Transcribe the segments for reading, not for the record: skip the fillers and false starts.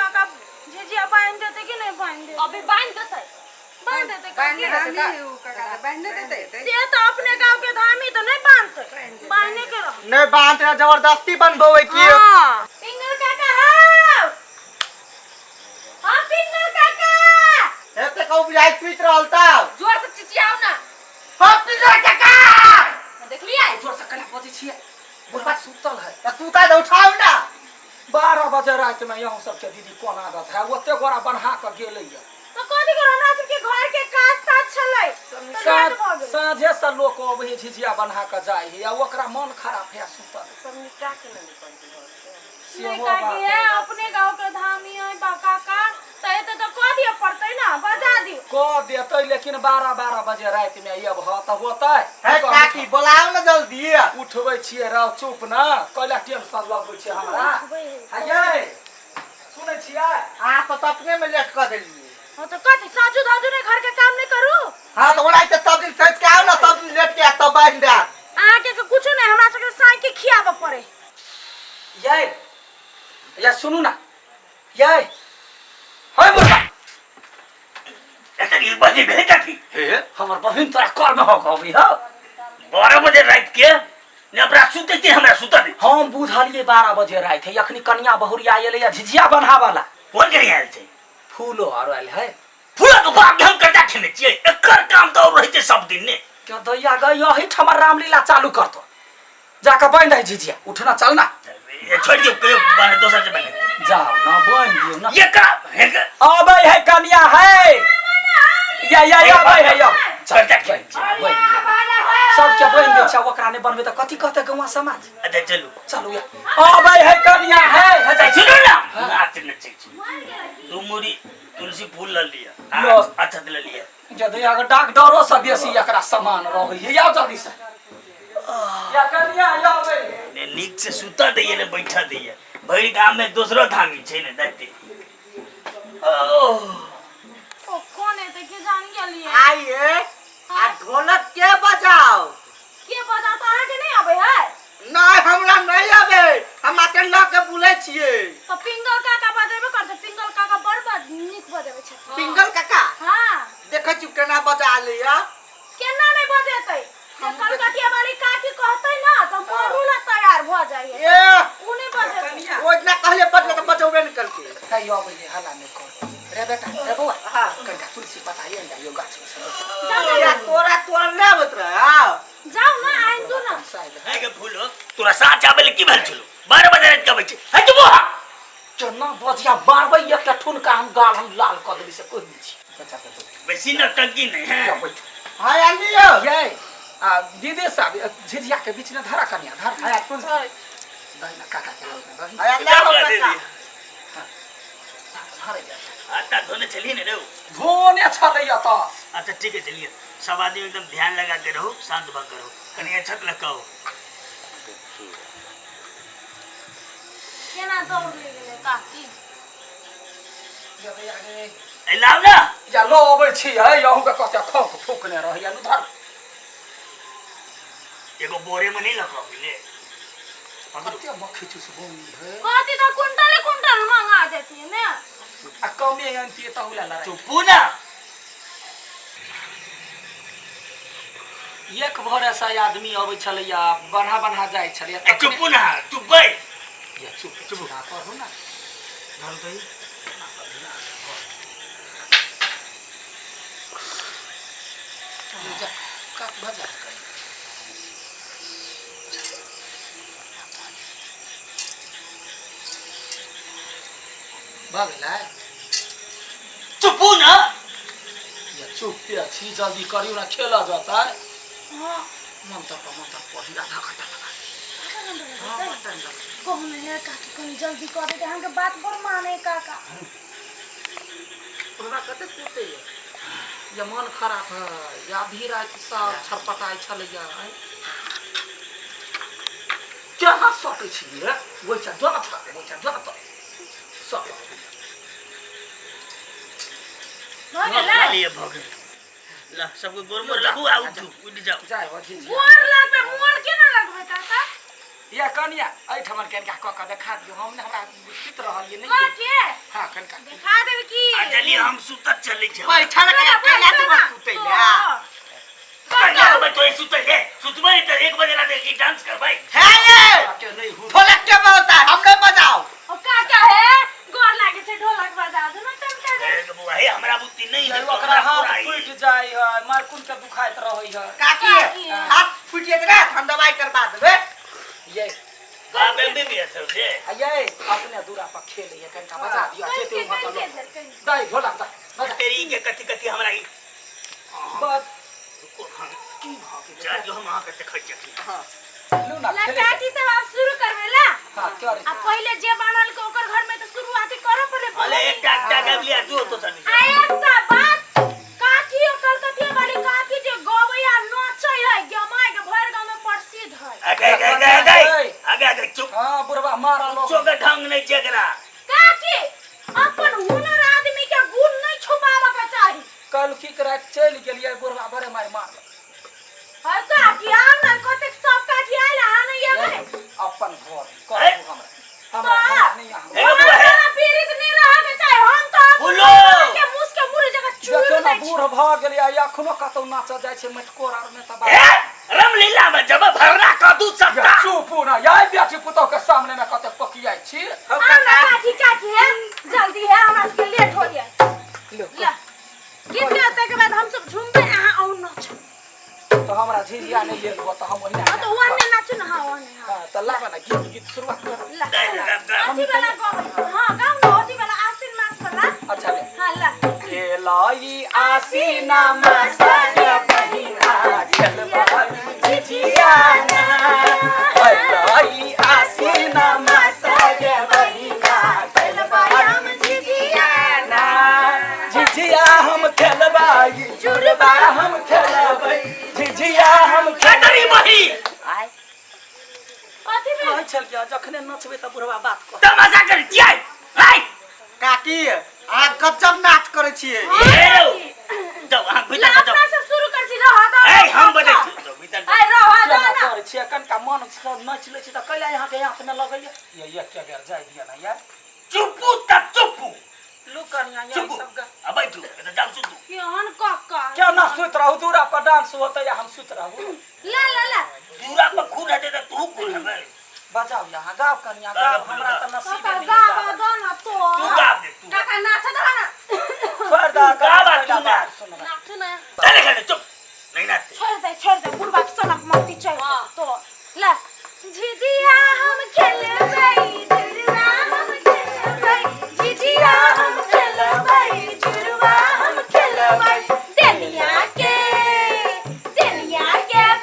काका झिझिया बांध देते कि नहीं बांध देते? अभी बांध देते बांध देते से तो अपने गांव के धामी तो नहीं बांधते बांधने के रहो नहीं बांधते जबरदस्ती बनबोवे की हां पिंगल काका हां हां पिंगल काका एते कहू बुझाई पीत रहल ता जोर से चिचियाओ ना। हां पिंगल काका देख लिया जोर से कला बजे छिए बुढ़वा सुतल है तू ता उठाओ ना 12 बजे रात में यहाँ सबके दीदी कोन आदत है ओते गोरा बन्हा के गेलैया तो कथि कर हमरा सबके घर के काज ताज छलै साँझे से लोग अबे झिझिया बन्हा के जाय है ओकरा मन खराब है सुतल सब निका के नहीं निकल सेहो का बात है अपने गांव के धामी है बाका का तो कह दिए पड़ते ना बजा दियो कह देते लेकिन 12 बजे रात में अब ह त होतै है काकी बुलाओ ना जल्दी उठबै छिए रह चुप ना कैला टेंशन लगबै छै हमरा हयै सुनै छियै आप तो अपने में लेट कर देलिए हां तो कथि साजू धाजू ने घर के काम नहीं करू हां तो ओलाई तो सब दिन सोच के आओ ना सब दिन लेट के तब बांध दे आके के कुछ नहीं हमरा सबके साई के खियाबे पड़े ये या सुनू ना ये होय बुढ़वा ऐसा 1 बजे भेज काकी हे हमर बहिन तोरा कर में हो गई हो 12 बजे रात के ने अपना सुते के हमरा सुता दे हम बुझलिए 12 बजे रात है अखनी कन्या बहुरिया आइले या झिझिया बन्हा वाला कौन करे आयल छै फूलो आरो आइल है फूला तो बाप हम करता खेने छिए एकर काम तो और रहते सब दिन ने क्या दैया गई यही ठमर रामलीला चालू कर तो जाके बांध दे झिझिया उठना चल ना ये छोड़ दियो के बाहर दोसर से बने जाओ ना बांध दियो ना ये का है अबे है कन्या है या अबे है या करता के सबके बांध दे छै ओकरा ने बनबे त कथि कहते गांव समाज अच्छा चलो चलू या अबे है कन्या है अच्छा सुनो ना नाच नचे दो मुड़ी तुलसी फूल ल लिया लो। अच्छा ले लिया जदे अगर डॉक्टरों से बेसी एकरा सामान रहै है या जल्दी से या कन्या या अबे ने नीक से सुता दिए ने बैठा दिए भई गांव में दूसरो धामी छै ने देखते ओ कौन है के जान गेलिए आइए आ ढोलक के बजाओ के बजा तो आके नहीं आबे है नहीं हमरा नहीं आबे हम आके ल के बुलै छिए तो पिंगल काका बजेबे करते पिंगल काका बड़ निक बजेबे छै पिंगल काका हां देखै छु केना बजा लिया केना नहीं बजेतै से कलकतिया वाली काकी कहतै ना तो मोरूला तैयार भ जाइए ए उने बजेतै ओजना कहले बजले तो बजौबे न करके है या अबे हला नहीं कर रे बेटा रे बउआ हां कनका तुलसी बताइए ना यो गाछ में या तोरा तोड़ले बत रहा जाओ ना आइन दो ना है के फूल हो तोरा साथ आबे की भेल छलो 12 बजे रात के बैठे है तू बोहा केना बजिया मारबै एकटा ठुनका हम गाल हम लाल क देबी से कोई नहीं छी बच्चा के बेसी न टंकी नहीं है या बैठ हाय आलियो ये दीदी साहब झिझिया के बीच में धरा कन्या धर है तुम दहिना काका के लग हाय आलियो धरे जा आता धोने चलिए ने रे धोने छलैया त अच्छा ठीक है चलिए सब आदमी एकदम ध्यान लगा के रहो शांत भग करो कन्या छत लगाओ केना दौड़ ले गेले काकी ए लाव ना या लो अबै छी है यहू के कते खोक फूकने रहैया न धर एगो बोरे में नहीं लगाओ ले कते मक्खी चुस बोनी है कथि तो कुंटल मंगा देती है ना आ कमे अंती त होला लड़ाई चुप ना एक भोरे से आदमी अबै छलैया बन्हा जाय छलैया चुप ना चुप भाई ये चुप ना करू ना धर दई जा का बजा भागला चुप ना या चुप पे छी जल्दी करियो ना खेला जाता है हां मंत्र पढ़ी आधा घंटा लगा कौन है काकी कनी जल्दी कर दे हमके बात पर माने काका हमरा कते पूछे या मन खराब है या भी रात सब छरपटाई छलैया क्या हाथ सटे छी रे वो छ दोना था सब हो गेला लिए भगे ला सबको गोरमोर लगू आउ तू उड़ जाओ जाय हो छी मोर लागबे मोर केना लगबे काका या कनिया ऐ ठमन केनका क क देखा दियो हम हमरा चित रहलिए का नहीं के हां कनका दिखा देब की आ चलिए हम सुतत चले जाओ बैठल के अकेला तू मत सुतै ले कन्या मैं तो सुतल है सुतबे तो 1 बजे रात की डांस कर भाई है ये के नहीं हूं ढोलक के बजता है हमने बजाओ ओ का है गोर लागे छै ढोलक बजा दो ना टाइम के दे ए बुआ है हमरा बुद्धि नहीं है ओकरा हाथ फूट जाय है मार कुन के दुखाइत रहै है काकी हाथ फुटिए रे हम दवाई करवा देबे ये हां बेबी भी है जे ये अपने दूरा पर खेले कनका बजा दियो जेते वहां तो दाई ढोलक बजा तेरी के कथि कथि हमरा ई बस जा जो हम वहां के देख जकी हां लू ना खेले लकाटी से आप शुरू करबेला हां कर आ पहले जे बनल के ओकर घर में तो शुरुआती करो पहले अरे एक टाटा गबलिया जो तो सनी आ एकटा बात काकी ओ कलकतिया वाली काकी जे गवैया नाचै है गमाय के भर गांव में प्रसिद्ध है आगे चुप हां बुढ़वा मारा लो चुप के ढंग नहीं जगरा काकी अपन हुनर आदमी के गुण नहीं छुपावा के चाही कल की करा चल गेलिए बुढ़वा बड़े मार है काकी आम ना कते सब काकी आइला हां नहीं आवे अपन घर कहू हमरा नहीं ए बुआ है पीरित नहीं रहा के चाहे हम तो बोलो के मुस के मुरे जगह देखो चूर ना नहीं बूढ़ भ गेलिए एखनो कतौ नाच जाय छै मटकोर आर में त ए रामलीला में जब भरना कदू सकता चुप ना याय बेटी पुतो के सामने में कते पकियाई छी हम काकी काकी है जल्दी है हमरा के लेट हो गया लो ला गीत गाते के बाद हम सब झूमबे अहाँ और नाच तो हमरा झिझिया नहीं ले लो तो हम ओहिना तो वने नाचू ना हां वने हां तो लाबा ना गीत शुरुआत कर ला अथी वाला गाओ हां गाओ ना अथी वाला आसीन मास वाला अच्छा ले हां ला खेलाई आसीन मास के बहिना चल झिझिया ना खेलाई आसीन मास के बहिना चल हम झिझिया ना झिझिया हम खेलबाई जुड़बा हम खेलबै झिझिया हम कतरी बही अथी में चल गया जखने नचबे त बुढ़वा बात कर तमाशा कर जाय हाय काकी आ गजब नाच करे छिए जाओ हां ला भीतर जाओ अपना सब शुरू कर सी रहा दो ए हम बजे भीतर आई रहा दो केना ना करे छिए कनका मन सब नाच ले छी त कैला यहां के हाथ में लगैया ये एक के बेर जाय दिया ना यार चुपू तक चुपू लुकनिया ये चुपू सब का अब बैठो तो जाओ चुपू केहन काका क्या ना सुत रहू दूरा पर डांस होता या हम सुत रहू ला ला ला दूरा पर खून हटे तो तू खून है बजाओ यहां गाव कन्या गाव हमरा त नसीब काका नहीं गावा दो ना तो तू गाव दे तू काका नाच दो ना पर्दा गावा तू ना सुन नाच ना चले गए चुप नहीं नाचते छोड़ दे बुढ़वा के सनक मती चाहिए तो ला झिझिया हम खेलबै जुड़वा हम खेलबै झिझिया हम खेलबै जुड़वा हम खेलबै देनिया के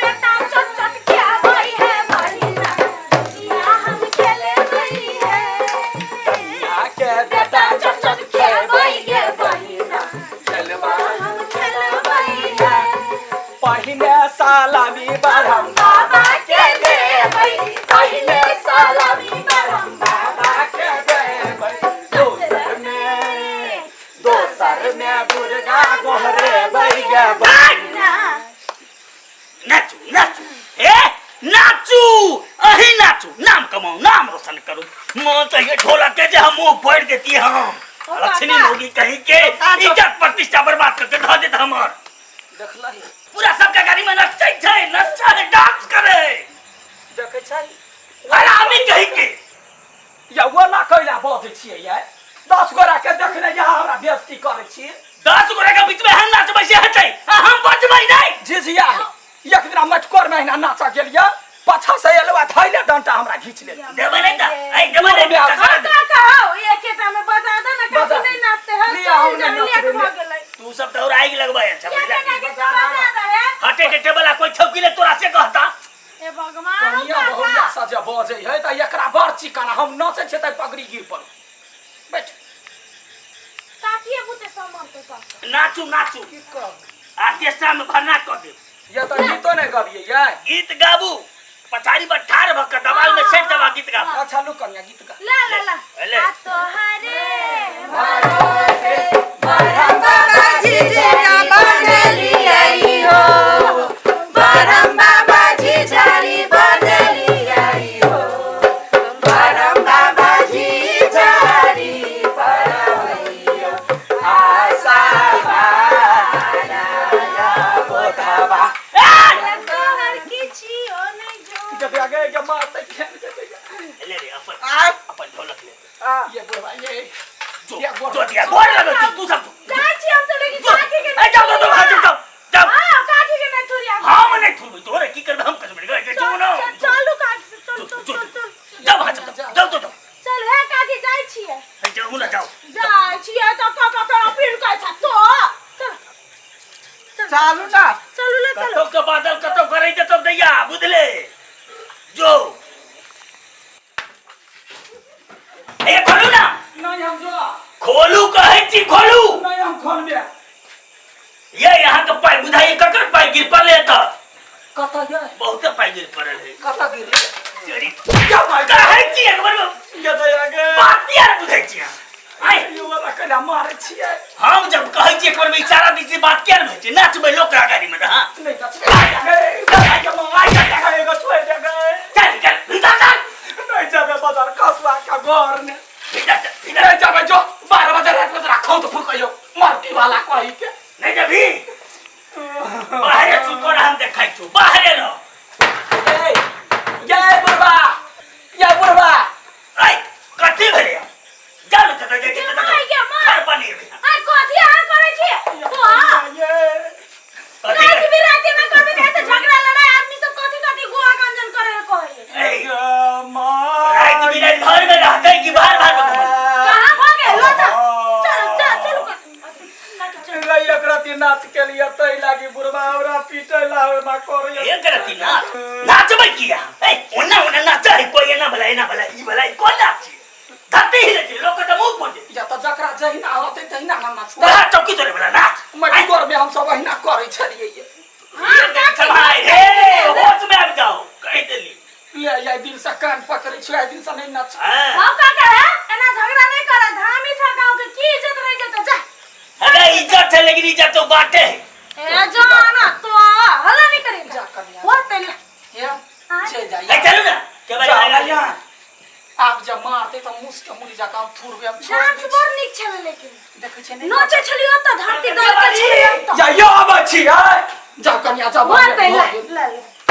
बेटा चट चट खेबै है भरिना झिझिया हम खेलबै है दुनिया के बेटा चट चट खेबै गे बहिना खेलबा हम खेलबै है पहिने सालामी बरम बाबा के देबै पहिले सलामी बरम बाबा के देबै दोसर में दुर्गा गोहरे बै गे बहिना नाचू नाचू ए नाचू अही नाचू नाम कमाओ नाम रोशन करो मों तो ये ढोलक के जे हम मुंह फोड़ देती हम लक्ष्मी होगी कहीं के इज्जत प्रतिष्ठा बर्बाद करके धो देत हमर देखलही पूरा सबके गाड़ी में नचै छै नचै डांस करे देखे छै हरामी कहीं के या वला कैला बजै छियै यार 10 गोरा के देखने यहाँ हमरा बेइज्जती करे छियै 10 गोरे के बीच में हम नाचबै से हटै हम बजबै नहीं झिझिया एक दिन मटकोर महीना नाचा गेलिए पाछा से एलवा थैले डंटा हमरा घीच ले देबै नहीं त ए देबै नहीं काका हो एकेटा में बजा दे ना काकी नहीं नाचते हैं लिया हम नहीं नाच लेट रहे। हो गेलै तू सब तो आग लगबै अच्छा क्या बुझला काका के बजा दे है हटे के टेबल कोई छौकी ले तोरा से कहता ए भगवान कनिया बहुरिया सजे बजै है त एकरा बड़ चिकाना हम नाचै छै त पगड़ी गिर पर बैठ काकी बुते समर तो काका नाचू नाचू की कर ऑर्केस्ट्रा में भरना कर दे ये त गीतो नहीं गबिए ये गीत गाबू पछाड़ी पर ठाड़ भक दबाल में सेट दबा गीत गा अच्छा लू कनिया गीत गा ला ला ला ले। आ तो हरे भरोसे बरम बाबा झिझिया बनली आई हो बरम बाबा झिझरी बनली आई हो बरम बाबा झिझरी जो दिया गोर लगो तू सब जाय छी हम तो लेकिन जो काठी के ए जाओ जाओ हां काठी के नहीं थोड़ी हां मने थू तोरे की करबे हम कसम गए के तू ना चलू काठी से चल जाओ चल हे काठी जाय छी ए जाओ ना जाओ जाय छी तो का फिर कह छ तो चल चालू ना चलू ले कतो के बादल कतो करे के तब दैया बुझले जो ए खोलू ना नहीं हम जो खोलू कहै छी खोलू नहीं हम खोल में ये यहाँ के पाई बुझाई ककर पाई गिर पड़ले त कता ये बहुत पाई गिर पड़ल है कता गिरी चोरी क्या मार कहै छी एक बार ये तो आगे बात यार बुझै छी आई यो वाला कला मारे छिए हम जब कहै छी एक बार इशारा दी छी बात क्या न छै नाचबे लोक आगाड़ी में हां नहीं आई के मंगाई का एगो छोड़ दे गए चल भीतर चल नहीं जाबे बाजार कसवा का घर ने भीतर नहीं जाबे जो 12 बजे रात में रखो तो फुकइयो मार्टी वाला कहि के नहीं जबी बाहर चुप हम देखाई छु बाहर रह ए ये बुढ़वा आई कथि भेले जान त घर पानी आ कथि आ करे छी तो आ रात भी रात में करबे त झगड़ा लड़ाई आदमी सब कथि गोआ गंजन करे कहे रात बिरात घर में रहते कि बाहर कहां भागे लो चल चल एक राती नाच के लिए तई लागी बुढ़वा औरा पीटे लावे करे एक राती नाचबे किया ए ओना नाच है कोई ना भलाई ई भलाई कोन नाच धरती हिले के लोग त मुंह पोंदे या त जकरा जहिना होते तहिना ना नाच बड़ा चौकी तोरे वाला नाच मैं गोर में हम सब वहिना करे छलिए ये हां भाई हे होश में आ जाओ कह देली ये दिन से कान पकड़े छ दिन से नहीं नाच हम का करे एना झगड़ा नहीं करे धामी छ गांव के की इज्जत रह जत जा अरे इज्जत है लेकिन इज्जत तो बाटे ए जाना तो हल्ला नहीं करे जा कन्या होते ले ये चल ए जाइए चलो ना के बारे आया आप जब मारते तो मुस के मुड़ी जा काम थूरबे हम छोड़ डांस बर निक छले लेकिन देखे छ नहीं नोचे छलियो त धरती दल के छलियो या यो अब छी है जा कन्या जा होते ले